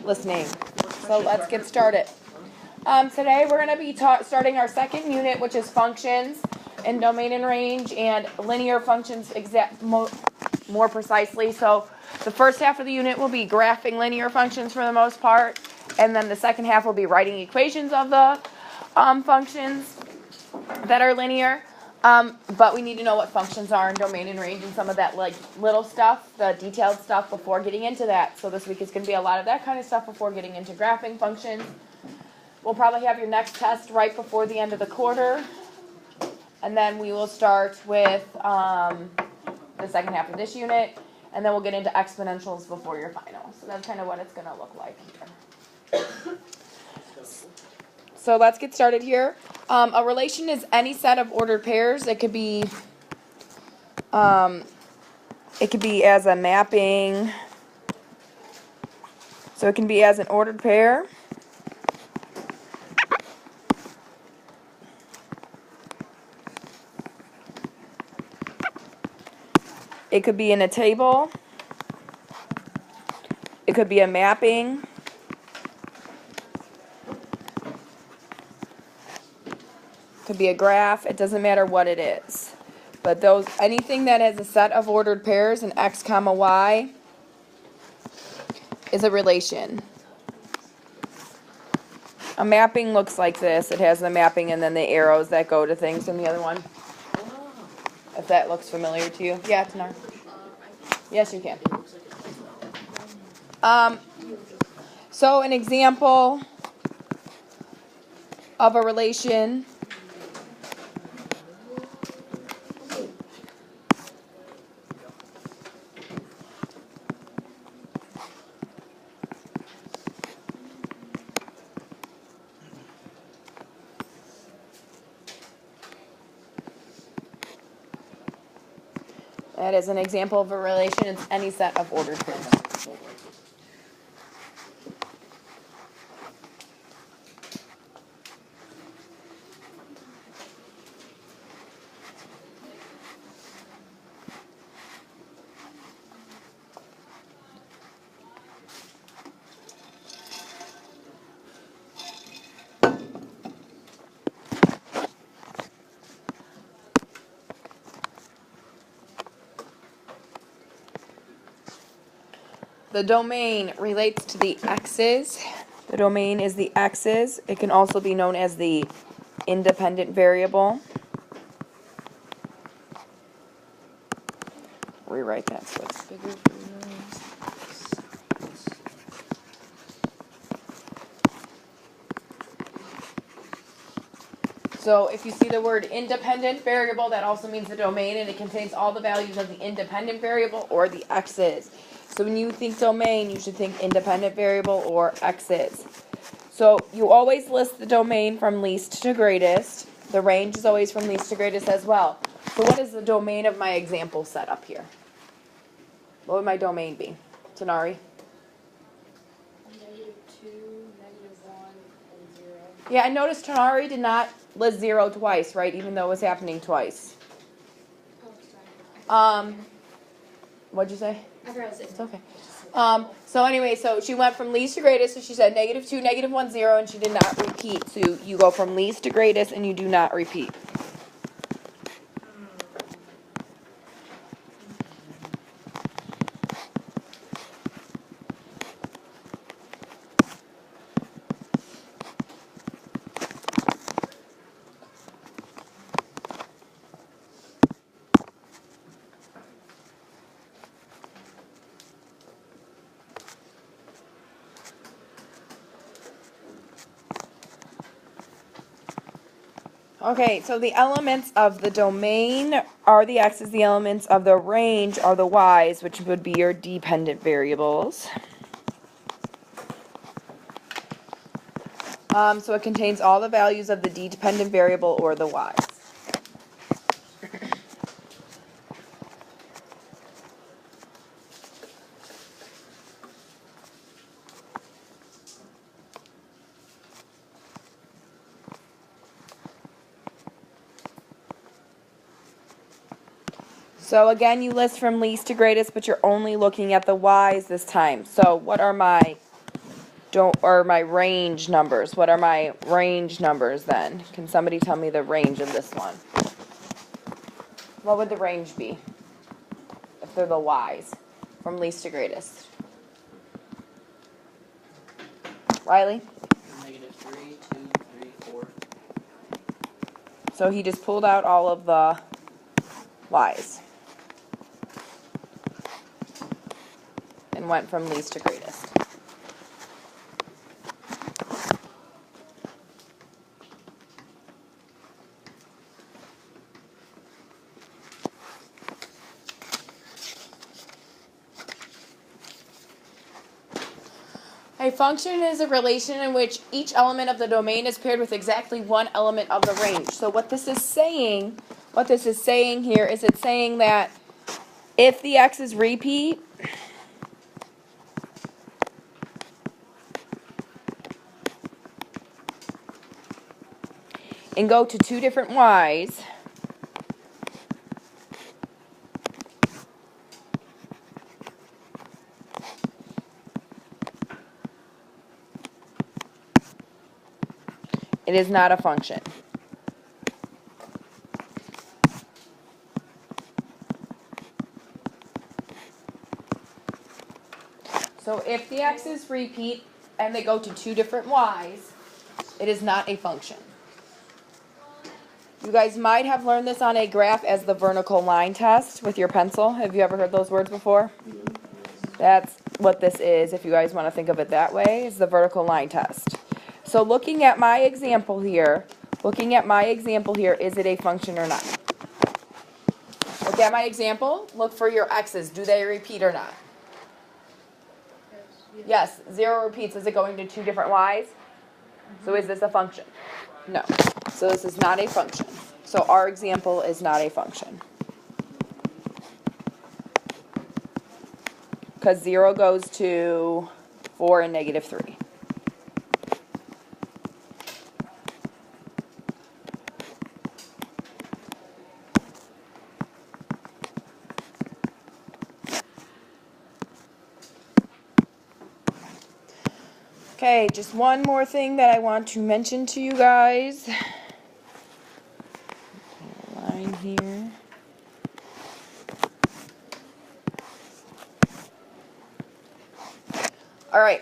listening. So let's get started. Today we're going to be starting our second unit, which is functions and domain and range and linear functions more precisely. So the first half of the unit will be graphing linear functions for the most part, and then the second half will be writing equations of the functions that are linear. But we need to know what functions are in domain and range and some of that like little stuff, the detailed stuff before getting into that. So this week is going to be a lot of that kind of stuff before getting into graphing functions. We'll probably have your next test right before the end of the quarter. And then we will start with the second half of this unit. And then we'll get into exponentials before your final. So that's kind of what it's going to look like here. So let's get started here. A relation is any set of ordered pairs. It could be as a mapping. So it can be as an ordered pair. It could be in a table. It could be a mapping. Could be a graph. It doesn't matter what it is. But anything that has a set of ordered pairs in x comma y is a relation. A mapping looks like this. It has the mapping and then the arrows that go to things in the other one. If that looks familiar to you. Yeah, Tanar. Yes, you can. So an example of a relation that is an example of a relation. It's any set of ordered pairs. The domain relates to the x's. The domain is the x's. It can also be known as the independent variable. Rewrite that so it's bigger for you. So if you see the word independent variable, that also means the domain, and it contains all the values of the independent variable or the x's. So when you think domain, you should think independent variable or x's. So you always list the domain from least to greatest. The range is always from least to greatest as well. So what is the domain of my example set up here? What would my domain be? Tanari? -2, -1, and 0. Yeah, I noticed Tanari did not list 0 twice, right? Even though it was happening twice. Oh, sorry. What'd you say? I forgot to say It's okay. So anyway, so she went from least to greatest, so she said -2, -1, 0, and she did not repeat. So you go from least to greatest, and you do not repeat. Okay, so the elements of the domain are the x's, the elements of the range are the y's, which would be your dependent variables. So it contains all the values of the dependent variable or the y's. So again, you list from least to greatest, but you're only looking at the y's this time. So what are my or my range numbers. What are my range numbers then? Can somebody tell me the range of this one? What would the range be if they're the y's from least to greatest? Riley? -3, 2, 3, 4. So he just pulled out all of the y's and went from least to greatest. A function is a relation in which each element of the domain is paired with exactly one element of the range. So what this is saying here is it's saying that if the x's repeat, and go to two different y's, it is not a function. So if the x's repeat and they go to two different y's, it is not a function. You guys might have learned this on a graph as the vertical line test with your pencil. Have you ever heard those words before? That's what this is, if you guys want to think of it that way, is the vertical line test. So looking at my example here, is it a function or not? Look at my example. Look for your x's. Do they repeat or not? Yes, 0 repeats. Is it going to two different y's? So is this a function? No. So this is not a function. So our example is not a function. Because 0 goes to 4 and -3. Okay, just one more thing that I want to mention to you guys. Line here. All right.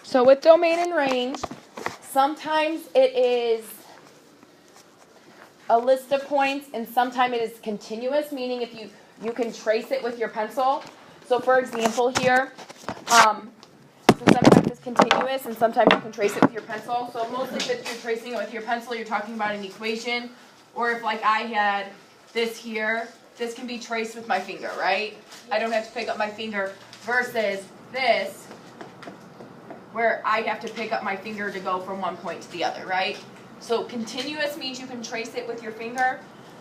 So with domain and range, sometimes it is a list of points, and sometimes it is continuous, meaning if you can trace it with your pencil. So for example here, so sometimes it's continuous and sometimes you can trace it with your pencil. So mostly if you're tracing it with your pencil, you're talking about an equation, or if like I had this here, this can be traced with my finger, right? I don't have to pick up my finger versus this, where I have to pick up my finger to go from one point to the other, right? So continuous means you can trace it with your finger.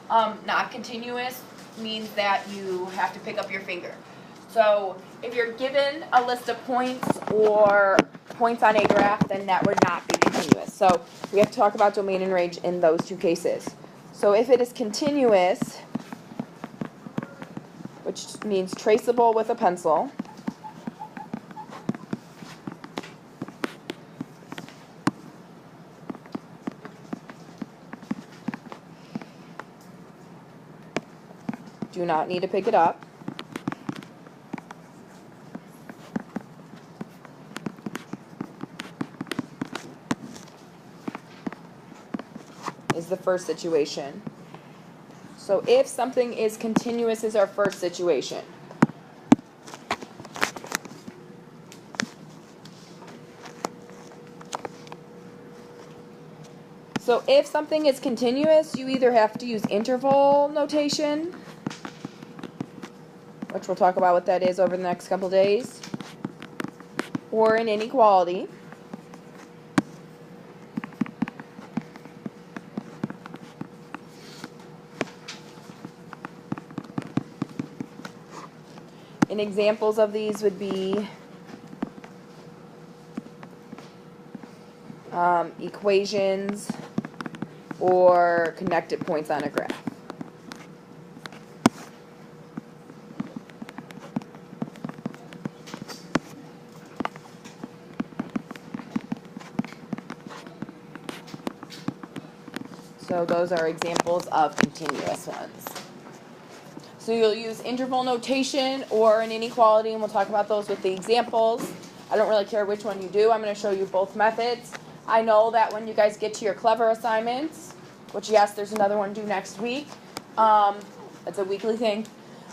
Not continuous means that you have to pick up your finger. So if you're given a list of points or points on a graph, then that would not be continuous. So we have to talk about domain and range in those two cases. So if it is continuous, which means traceable with a pencil, do not need to pick it up. Is the first situation. So if something is continuous is our first situation. So if something is continuous, you either have to use interval notation, which we'll talk about what that is over the next couple days, or an inequality. And examples of these would be equations or connected points on a graph. So those are examples of continuous ones. So you'll use interval notation or an inequality, and we'll talk about those with the examples. I don't really care which one you do. I'm going to show you both methods. I know that when you guys get to your clever assignments, which yes, there's another one due next week. It's a weekly thing.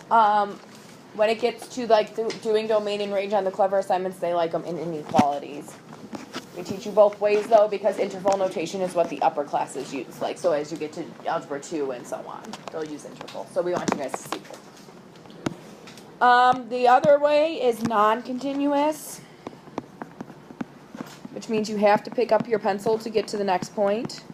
When it gets to like doing domain and range on the clever assignments, they like them in inequalities. We teach you both ways though, because interval notation is what the upper classes use. Like, so as you get to algebra 2 and so on, they'll use interval. So we want you guys to see both. The other way is non-continuous, which means you have to pick up your pencil to get to the next point.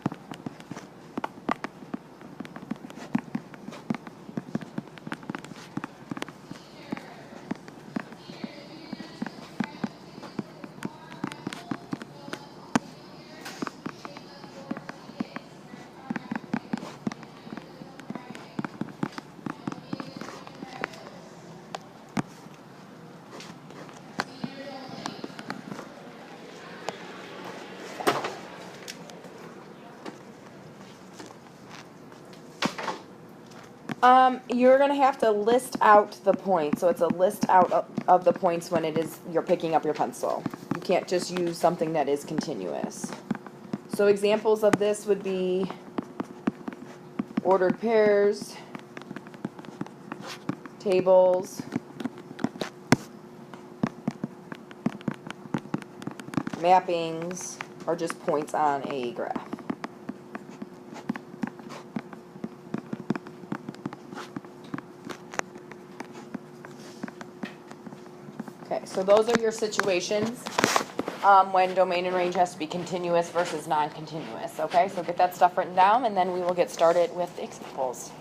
You're going to have to list out the points. So it's a list out of the points when you're picking up your pencil. You can't just use something that is continuous. So examples of this would be ordered pairs, tables, mappings, or just points on a graph. Okay, so those are your situations when domain and range has to be continuous versus non-continuous. Okay, so get that stuff written down, and then we will get started with examples.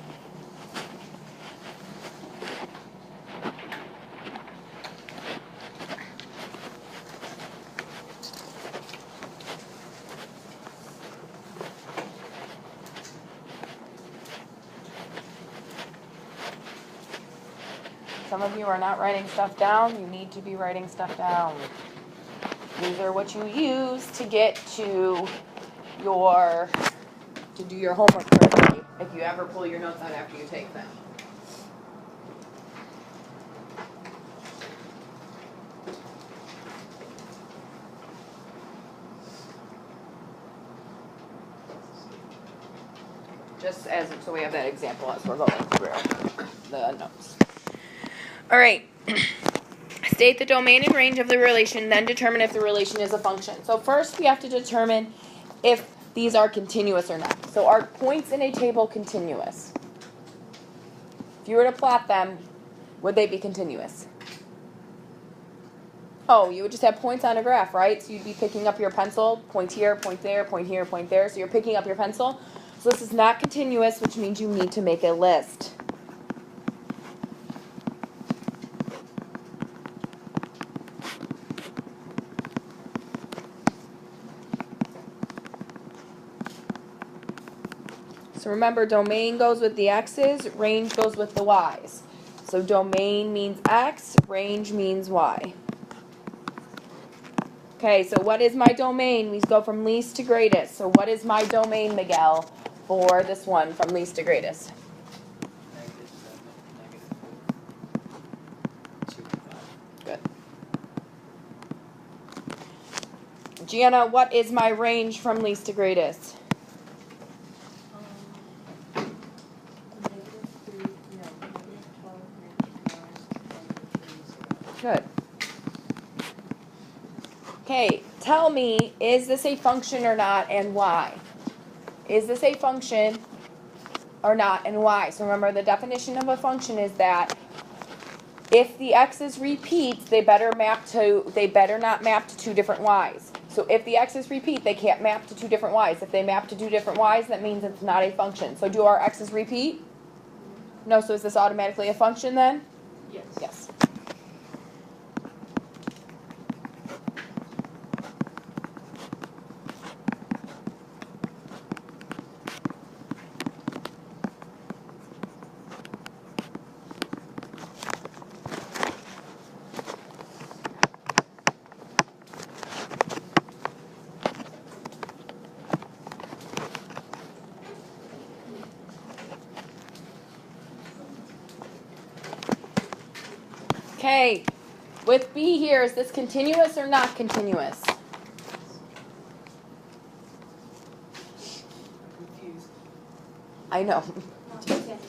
Some of you are not writing stuff down. You need to be writing stuff down. These are what you use to get to do your homework correctly if you ever pull your notes out after you take them. So we have that example as we're going through the notes. All right. State the domain and range of the relation, then determine if the relation is a function. So first we have to determine if these are continuous or not. So are points in a table continuous? If you were to plot them, would they be continuous? Oh, you would just have points on a graph, right? So you'd be picking up your pencil, point here, point there, point here, point there. So you're picking up your pencil. So this is not continuous, which means you need to make a list. So remember, domain goes with the x's, range goes with the y's. So domain means x, range means y. Okay, so what is my domain? We go from least to greatest. So what is my domain, Miguel, for this one from least to greatest? Good. Gianna, what is my range from least to greatest? Good. Okay, tell me, is this a function or not, and why? Is this a function or not, and why? So remember, the definition of a function is that if the x's repeat, they better not map to two different y's. So if the x's repeat, they can't map to two different y's. If they map to two different y's, that means it's not a function. So do our x's repeat? No, so is this automatically a function then? Yes. Yes. Okay, with B here, is this continuous or not continuous? Confused. I know. Not continuous.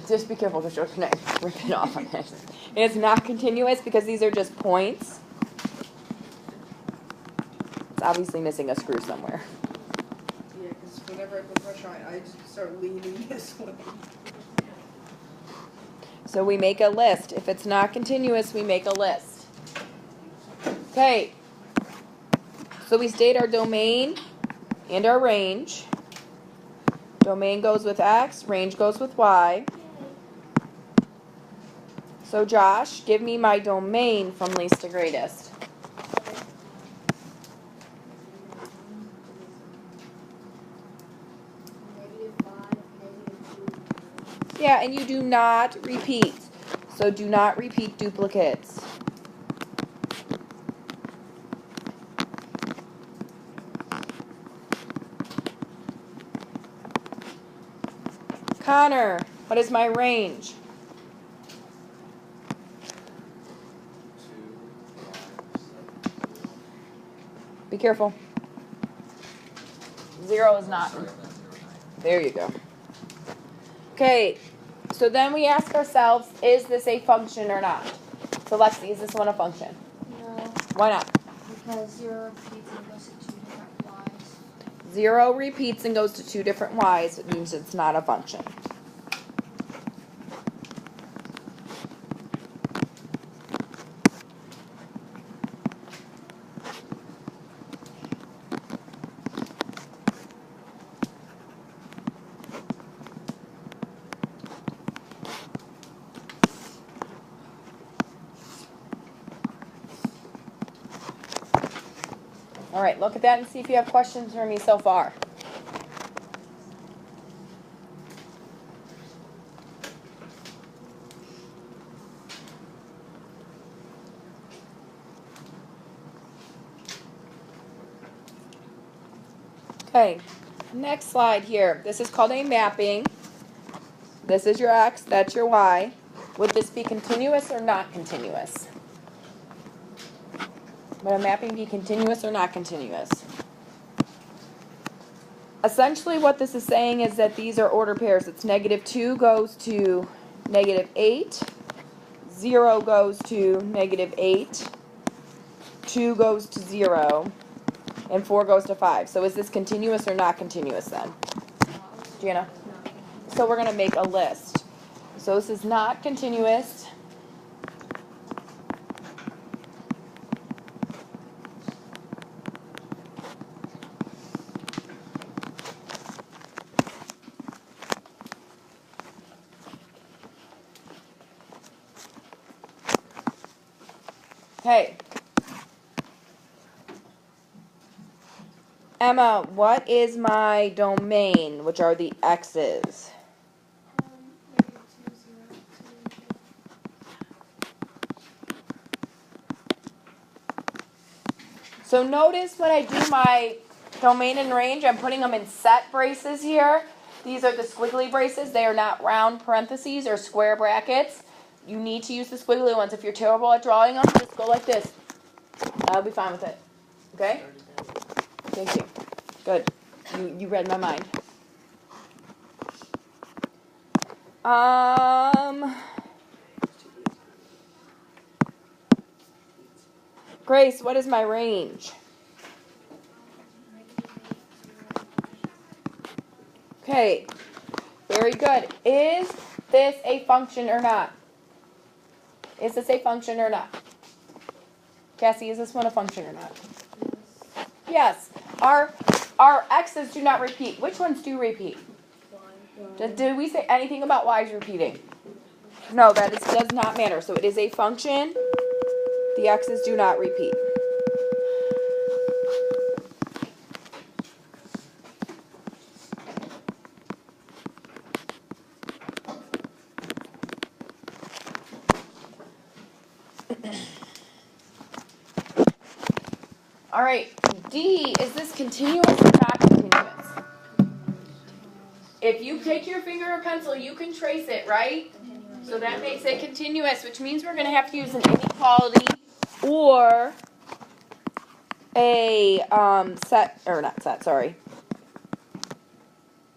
Just be careful because you're going to rip it off on it. It's not continuous because these are just points. It's obviously missing a screw somewhere. Yeah, because whenever I put pressure on it, I just start leaning this way. So we make a list. If it's not continuous, we make a list. Okay. So we state our domain and our range. Domain goes with X, range goes with Y. So Josh, give me my domain from least to greatest. -5, -2. Yeah, and you do not repeat. So do not repeat duplicates. Connor, what is my range? 2, 5, 7, Be careful. 0 is not. 0. Sorry, 0, 9. There you go. Okay, so then we ask ourselves, is this a function or not? So Lexi, is this one a function? No, Why not? because 0 repeats and goes to 2 different y's. 0 repeats and goes to 2 different y's. It means it's not a function. All right, look at that and see if you have questions for me so far. Okay, next slide here. This is called a mapping. This is your X, that's your Y. Would this be continuous or not continuous? Would a mapping be continuous or not continuous? Essentially what this is saying is that these are order pairs. It's -2 goes to -8. 0 goes to -8. 2 goes to 0. And 4 goes to 5. So is this continuous or not continuous then? Gianna? So we're going to make a list. So this is not continuous. Okay. Emma, what is my domain, which are the X's? -2, 0, 2. So notice when I do my domain and range, I'm putting them in set braces here. These are the squiggly braces. They are not round parentheses or square brackets. You need to use the squiggly ones. If you're terrible at drawing them, just go like this. I'll be fine with it. Okay? Thank you. Good. You read my mind. Grace, what is my range? Okay, very good. Is this a function or not? Is this a function or not? Cassie, is this one a function or not? Yes. Our X's do not repeat. Which ones do repeat? Did we say anything about Y's repeating? No, does not matter. So it is a function. The X's do not repeat. All right, D, is this continuous or not continuous? If you take your finger or pencil, you can trace it, right? Continuous. So that makes it continuous, which means we're going to have to use an inequality or a set, or not set, sorry.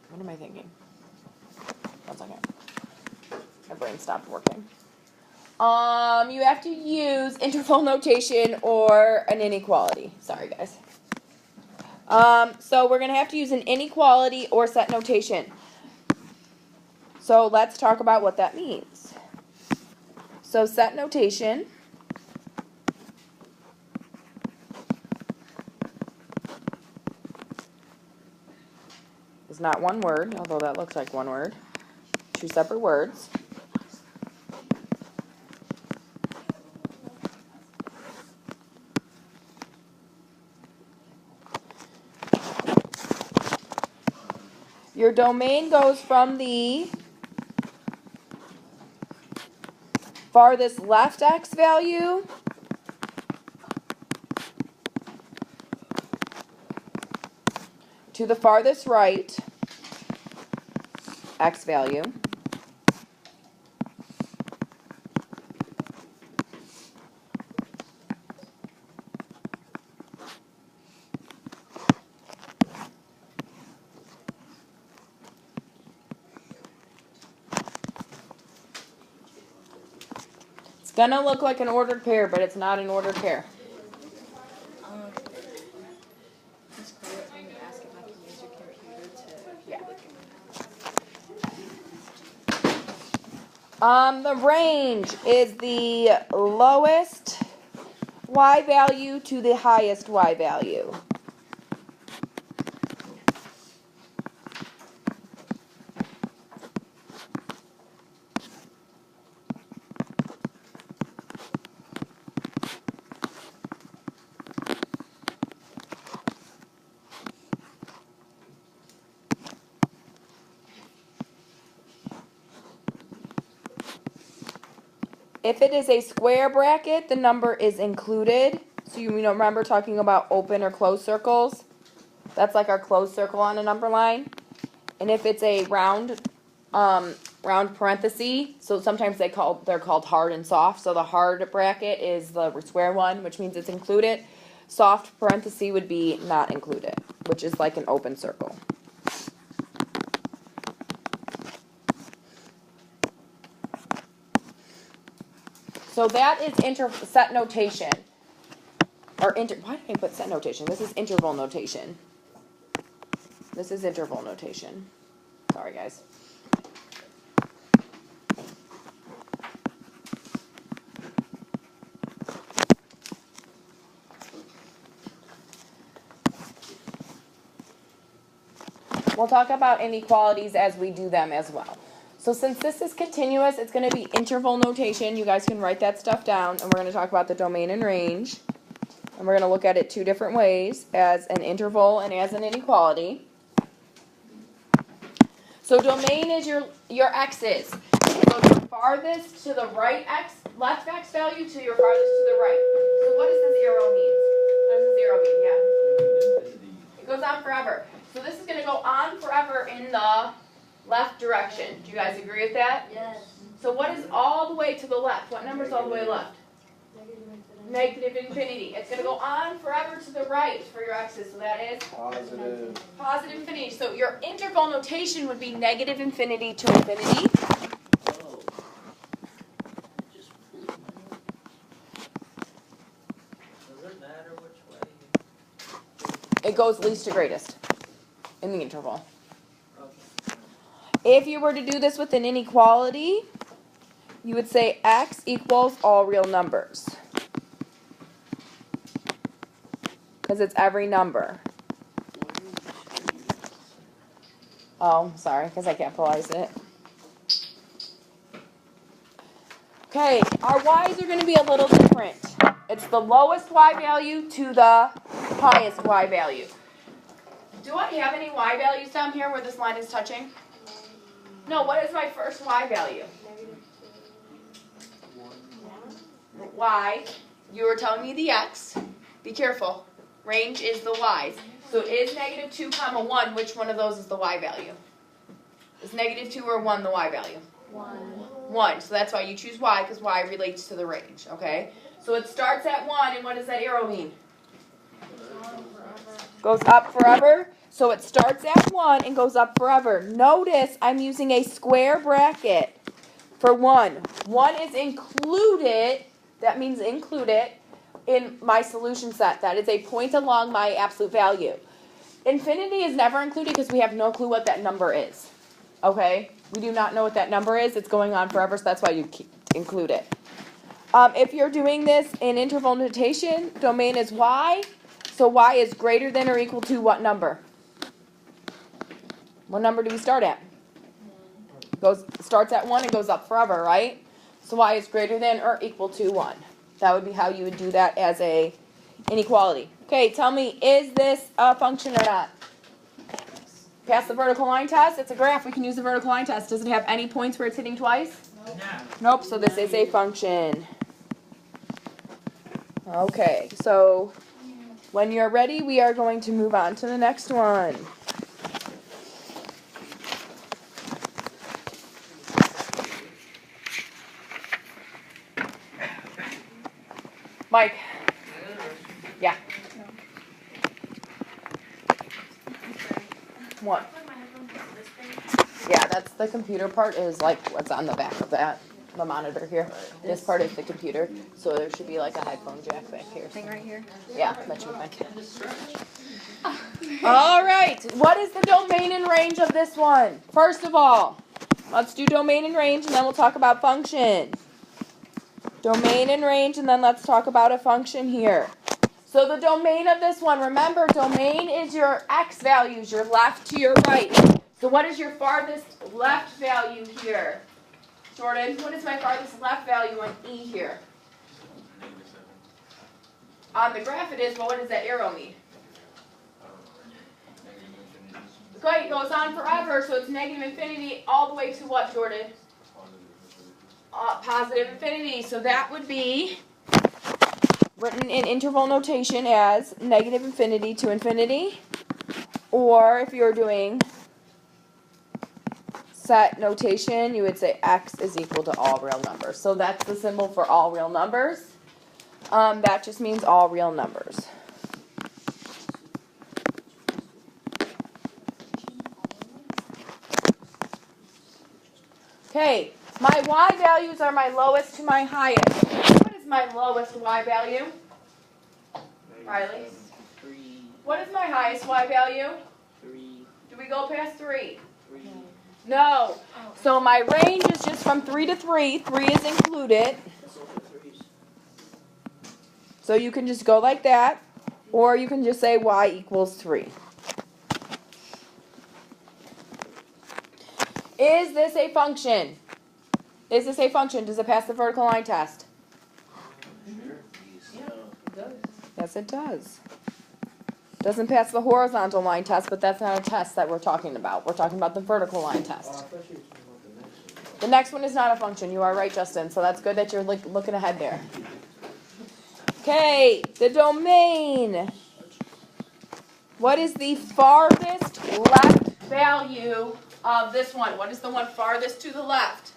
What am I thinking? 1 second. My brain stopped working. You have to use interval notation or an inequality. Sorry, guys. So we're going to have to use an inequality or set notation. So let's talk about what that means. So set notation is not one word, although that looks like one word. 2 separate words. Your domain goes from the farthest left x value to the farthest right x value. It's gonna look like an ordered pair, but it's not an ordered pair. Miss Claire, I'm gonna ask if I can use your computer to. The range is the lowest y value to the highest y value. If it is a square bracket, the number is included. So you remember talking about open or closed circles? That's like our closed circle on a number line. And if it's a round parenthesis, so sometimes they're called hard and soft. So the hard bracket is the square one, which means it's included. Soft parenthesis would be not included, which is like an open circle. So that is set notation. Why did I put set notation? This is interval notation. This is interval notation. Sorry, guys. We'll talk about inequalities as we do them as well. So since this is continuous, it's going to be interval notation. You guys can write that stuff down, and we're going to talk about the domain and range. And we're going to look at it 2 different ways, as an interval and as an inequality. So domain is your x's. So your farthest to the right x, left x value to your farthest to the right. So what does this arrow mean? What does this arrow mean? Yeah. It goes on forever. So this is going to go on forever in the left direction. Do you guys agree with that? Yes. So what is all the way to the left? What number is all the way left? Negative infinity. It's going to go on forever to the right for your x's. So that is positive infinity. So your interval notation would be negative infinity to infinity. Oh. Just. Does it matter which way? It goes least to greatest in the interval. Okay. If you were to do this with an inequality, you would say x equals all real numbers. Because it's every number. Oh, sorry, because I capitalized it. Okay, our y's are going to be a little different. It's the lowest y value to the highest y value. Do I have any y values down here where this line is touching? No, what is my first y value? Y. You were telling me the x. Be careful. Range is the y's. So is negative 2 comma 1, which one of those is the y value? Is negative 2 or 1 the y value? 1. 1. So that's why you choose y, because y relates to the range, okay? So it starts at 1, and what does that arrow mean? Goes up forever. So it starts at 1 and goes up forever. Notice I'm using a square bracket for 1. 1 is included, that means included, in my solution set. That is a point along my absolute value. Infinity is never included because we have no clue what that number is. Okay? We do not know what that number is. It's going on forever, so that's why you include it. If you're doing this in interval notation, domain is y. So y is greater than or equal to what number? What number do we start at? Starts at 1 and goes up forever, right? So y is greater than or equal to 1. That would be how you would do that as a inequality. Okay, tell me, is this a function or not? Pass the vertical line test. It's a graph. We can use the vertical line test. Does it have any points where it's hitting twice? Nope, so this is a function. Okay, so when you're ready, we are going to move on to the next one. Mike. Yeah. What? Yeah, that's the computer part is like what's on the back of that, the monitor here. This part is the computer, so there should be like a headphone jack back here. Thing right here. Yeah, that should be fine. All right, what is the domain and range of this one? First of all, let's do domain and range, and then we'll talk about function. Domain and range, and then let's talk about a function here. So the domain of this one, remember, domain is your x values, your left to your right. So what is your farthest left value here? Jordan, what is my farthest left value on E here? On the graph it is, but what does that arrow mean? Okay, it goes on forever, so it's negative infinity all the way to what, Jordan? Positive infinity. So that would be written in interval notation as negative infinity to infinity. Or if you're doing set notation, you would say x is equal to all real numbers. So that's the symbol for all real numbers. That just means all real numbers. Okay, my y values are my lowest to my highest. What is my lowest y value? Riley? 3, What is my highest y value? 3, Do we go past 3? 3. No. So my range is just from 3 to 3. 3 is included. That's all the 3s. So you can just go like that. Or you can just say y equals 3. Is this a function? Is this a function? Does it pass the vertical line test? Yes, it does. Doesn't pass the horizontal line test, but that's not a test that we're talking about. We're talking about the vertical line test. The next one is not a function. You are right, Justin. So that's good that you're looking ahead there. Okay, the domain. What is the farthest left value of this one? What is the one farthest to the left?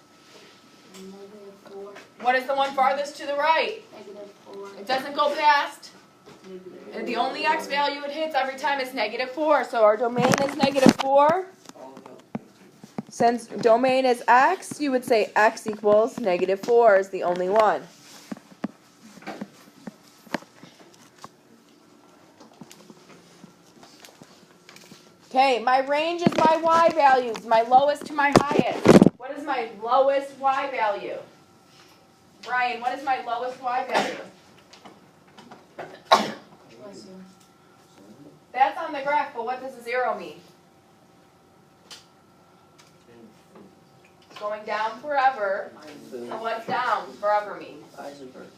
-4. What is the one farthest to the right? -4. It doesn't go past. And the only x value it hits every time is -4. So our domain is -4. Since domain is x, you would say x equals -4 is the only one. Okay, my range is my y values, my lowest to my highest. What is my lowest y value? Brian, what is my lowest y value? That's on the graph, but what does the 0 mean? Going down forever. So what's down forever mean? Heisenberg.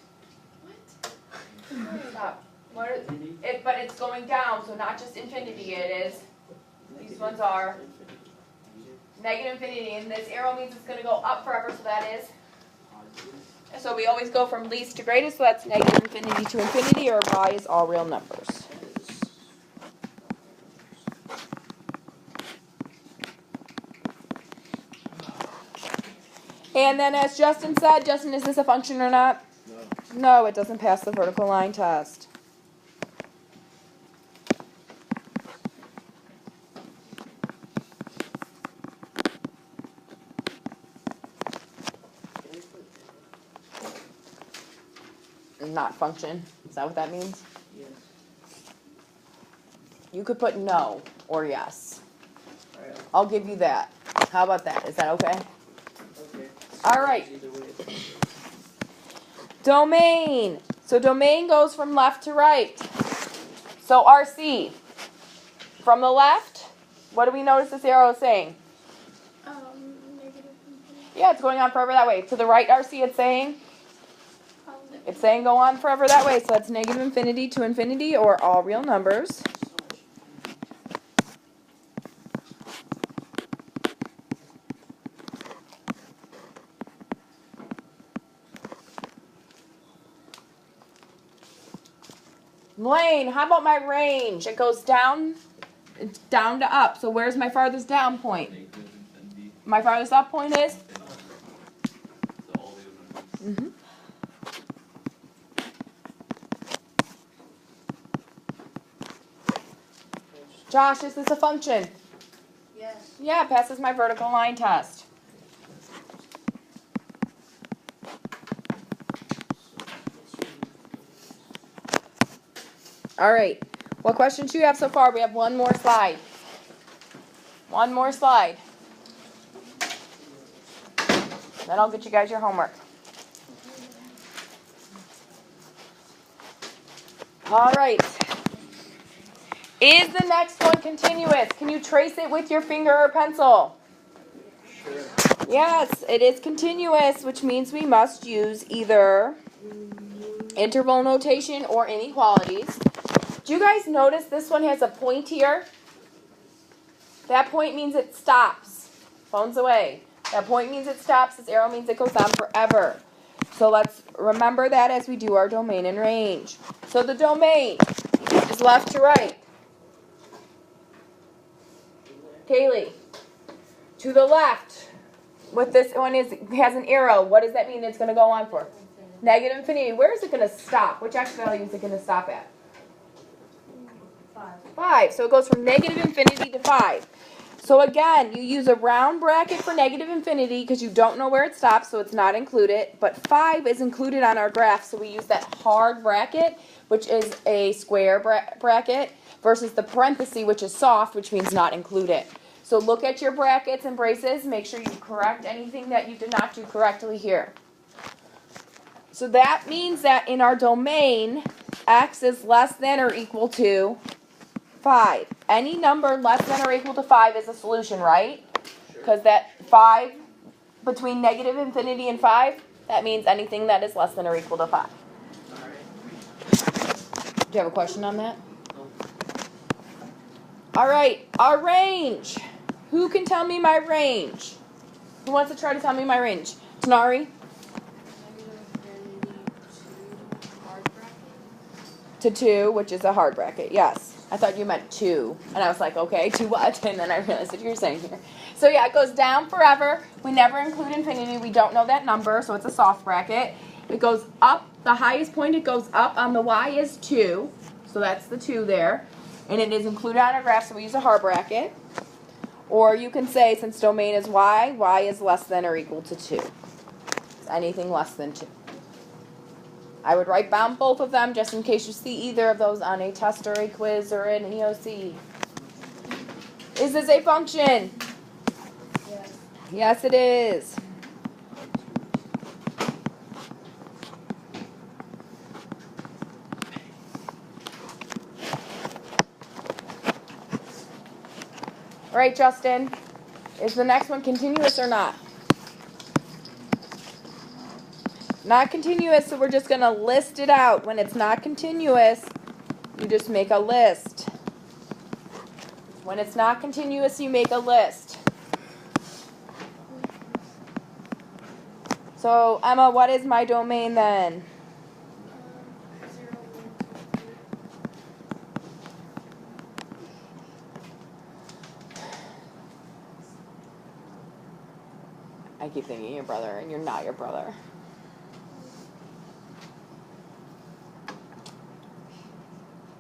Stop. What is it? But it's going down, so not just infinity. It is. These ones are negative infinity, and this arrow means it's going to go up forever. So that is. So we always go from least to greatest. So that's negative infinity to infinity, or y is all real numbers. And then as Justin said, Justin, is this a function or not? No. No, it doesn't pass the vertical line test. Not function. Is that what that means? Yes. You could put no or yes. Alright, I'll give you that. How about that? Is that okay? okay. All right. Either way. Domain. So domain goes from left to right. So RC. From the left, what do we notice this arrow is saying? Negative infinity. Yeah, it's going on forever that way. To the right, RC, it's saying? Positive. It's saying go on forever that way. So that's negative infinity to infinity or all real numbers. Lane, how about my range? It goes down, it's down to up. So where's my farthest down point? My farthest up point is? Mm-hmm. Josh, is this a function? Yes. Yeah, it passes my vertical line test. All right. What questions do you have so far? We have one more slide. One more slide. Then I'll get you guys your homework. All right. Is the next one continuous? Can you trace it with your finger or pencil? Sure. Yes, it is continuous, which means we must use either interval notation or inequalities. Do you guys notice this one has a point here? That point means it stops. Phone's away. That point means it stops. This arrow means it goes on forever. So let's remember that as we do our domain and range. So the domain is left to right. Kaylee, to the left. With this one has an arrow. What does that mean it's going to go on for? Negative infinity. Where is it going to stop? Which x value is it going to stop at? 5. So it goes from negative infinity to 5. So again, you use a round bracket for negative infinity because you don't know where it stops, so it's not included. But 5 is included on our graph, so we use that hard bracket, which is a square bracket, versus the parenthesis, which is soft, which means not included. So look at your brackets and braces. Make sure you correct anything that you did not do correctly here. So that means that in our domain, x is less than or equal to 5. Any number less than or equal to 5 is a solution, right? Because that 5, between negative infinity and 5, that means anything that is less than or equal to 5. Alright. Do you have a question on that? No. All right, our range. Who can tell me my range? Who wants to try to tell me my range? Tanari? Negative infinity to hard bracket. To 2, which is a hard bracket, yes. I thought you meant 2. And I was like, okay, 2 what? And then I realized what you were saying here. So yeah, it goes down forever. We never include infinity. We don't know that number, so it's a soft bracket. It goes up. The highest point it goes up on the y is 2. So that's the 2 there. And it is included on our graph, so we use a hard bracket. Or you can say, since domain is y is less than or equal to 2. It's anything less than 2. I would write down both of them just in case you see either of those on a test or a quiz or an EOC. Is this a function? Yes. Yes, it is. All right, Justin. Is the next one continuous or not? Not continuous, so we're just going to list it out. When it's not continuous, you just make a list. When it's not continuous, you make a list. So, Emma, what is my domain then? 0, 1, 2, 3. I keep thinking your brother, and you're not your brother.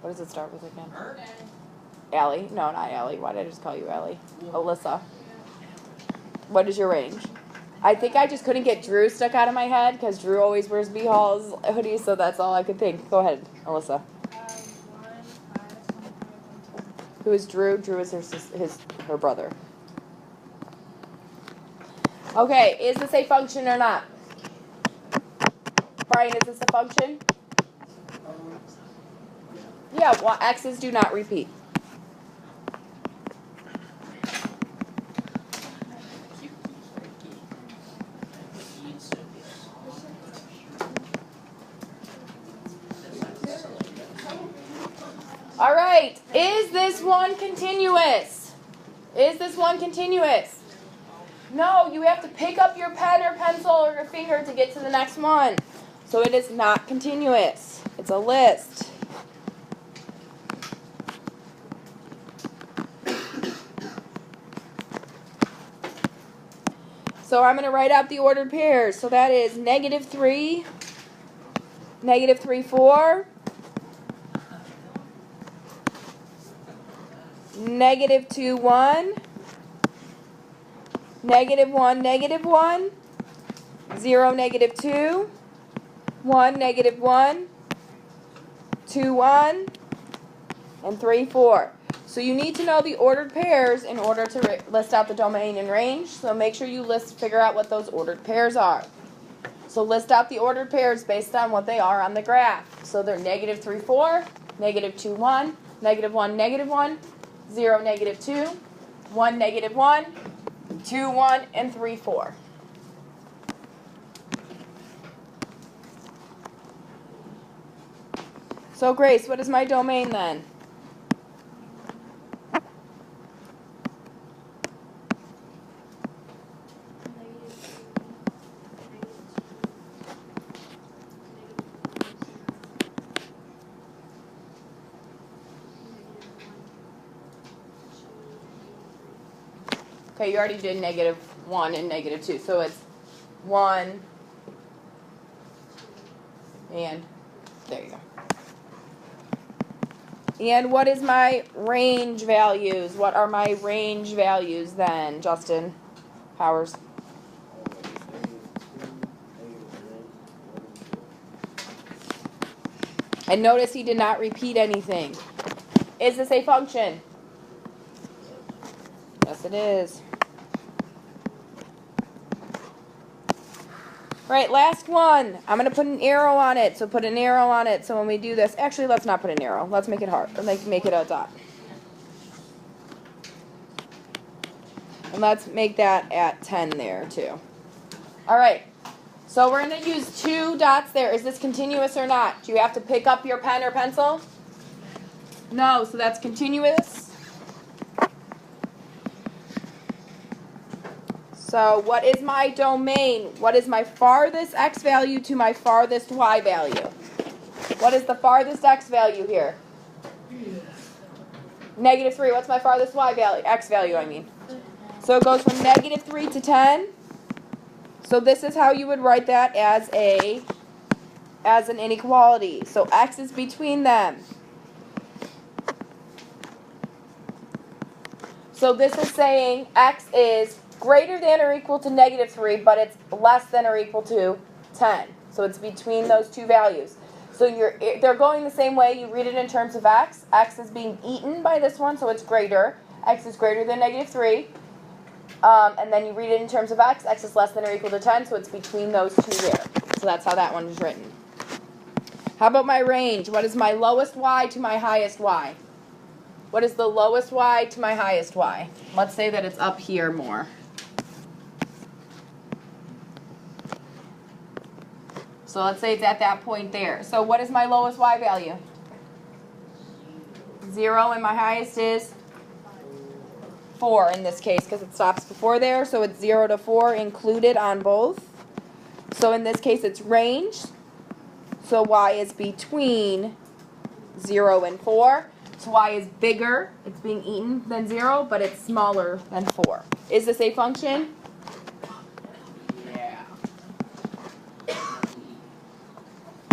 What does it start with again? Allie? No, not Allie. Why did I just call you Allie? Alyssa. What is your range? I think I just couldn't get Drew stuck out of my head because Drew always wears B Hall's hoodie, so that's all I could think. Go ahead, Alyssa. 1, 5, 25, Who is Drew? Drew is her brother. Okay, is this a function or not? Brian, is this a function? Yeah, well, x's do not repeat. All right, is this one continuous? Is this one continuous? No, you have to pick up your pen or pencil or your finger to get to the next one. So it is not continuous. It's a list. So I'm going to write out the ordered pairs. So that is -3, -3, 4, -2, 1, -1, -1, 0, -2, 1, -1, 2, 1, and 3, 4. So you need to know the ordered pairs in order to list out the domain and range. So make sure you figure out what those ordered pairs are. So list out the ordered pairs based on what they are on the graph. So they're -3, 4, -2, 1, -1, -1, 0, -2, 1, -1, 2, 1, and 3, 4. So Grace, what is my domain then? Okay, you already did -1 and -2, so it's 1, and there you go. And what is my range values? What are my range values then, Justin Powers? And notice he did not repeat anything. Is this a function? Yes, it is. Right, last one. I'm going to put an arrow on it. So put an arrow on it. So when we do this, actually, let's not put an arrow. Let's make it hard. Or make it a dot. And let's make that at 10 there, too. All right. So we're going to use 2 dots there. Is this continuous or not? Do you have to pick up your pen or pencil? No, so that's continuous. So what is my domain? What is my farthest x value to my farthest y value? What is the farthest x value here? -3. What's my farthest y value? X value, I mean. So it goes from -3 to 10. So this is how you would write that as an inequality. So x is between them. So this is saying x is greater than or equal to -3, but it's less than or equal to 10. So it's between those two values. So they're going the same way. You read it in terms of x. X is being eaten by this one, so it's greater. X is greater than -3. And then you read it in terms of x. X is less than or equal to 10, so it's between those two there. So that's how that one is written. How about my range? What is my lowest y to my highest y? What is the lowest y to my highest y? Let's say that it's up here more. So let's say it's at that point there. So what is my lowest y value? 0, and my highest is 4 in this case because it stops before there. So it's 0 to 4 included on both. So in this case it's range. So y is between 0 and 4. So y is bigger, it's being eaten, than 0, but it's smaller than 4. Is this a function?